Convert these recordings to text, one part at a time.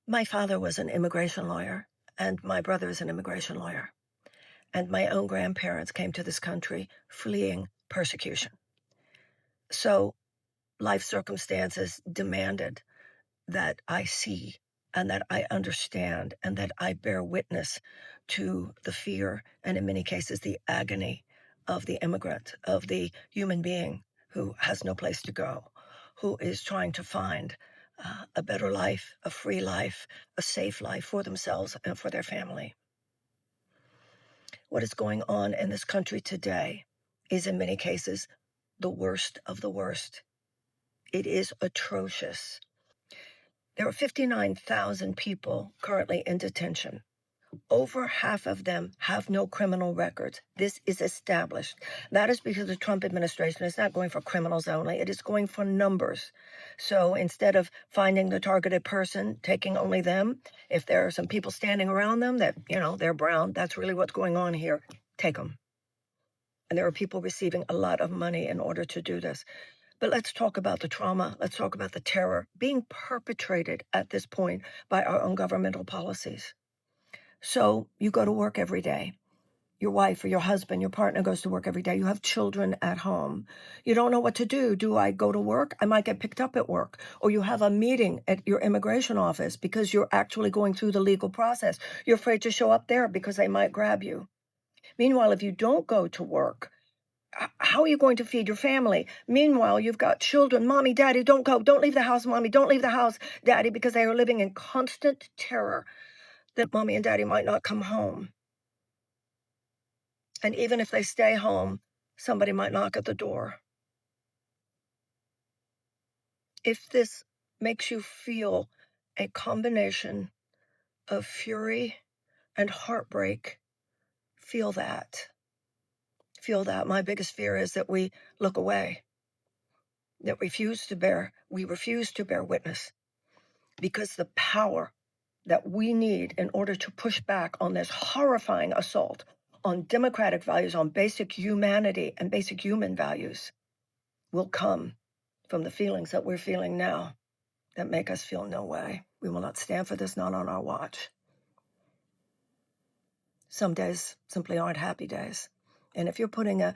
My father was an immigration lawyer, and my brother is an immigration lawyer. And my own grandparents came to this country fleeing persecution. So life circumstances demanded that I see and that I understand and that I bear witness to the fear and, in many cases, the agony of the immigrant, of the human being who has no place to go, who is trying to find a better life, a free life, a safe life for themselves and for their family. What is going on in this country today is, in many cases, the worst of the worst. It is atrocious. There are 59,000 people currently in detention. Over half of them have no criminal records. This is established. That is because the Trump administration is not going for criminals only. It is going for numbers. So instead of finding the targeted person, taking only them, if there are some people standing around them that, they're brown, that's really what's going on here, take them. And there are people receiving a lot of money in order to do this. But let's talk about the trauma. Let's talk about the terror being perpetrated at this point by our own governmental policies. So you go to work every day. Your wife or your husband, your partner goes to work every day. You have children at home. You don't know what to do. Do I go to work? I might get picked up at work. Or you have a meeting at your immigration office because you're actually going through the legal process. You're afraid to show up there because they might grab you. Meanwhile, if you don't go to work, how are you going to feed your family? Meanwhile, you've got children. Mommy, daddy, don't go. Don't leave the house, mommy. Don't leave the house, daddy, because they are living in constant terror that mommy and daddy might not come home. And even if they stay home, somebody might knock at the door. If this makes you feel a combination of fury and heartbreak, feel that. Feel that. My biggest fear is that we look away, that we refuse to bear witness, because the power that we need in order to push back on this horrifying assault on democratic values, on basic humanity and basic human values, will come from the feelings that we're feeling now that make us feel no way. We will not stand for this, not on our watch. Some days simply aren't happy days. And if you're putting a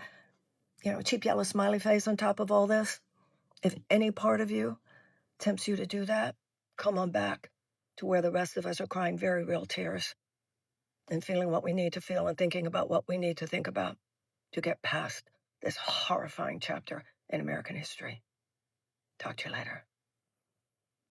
cheap yellow smiley face on top of all this, if any part of you tempts you to do that, come on back to where the rest of us are crying very real tears and feeling what we need to feel and thinking about what we need to think about to get past this horrifying chapter in American history. Talk to you later.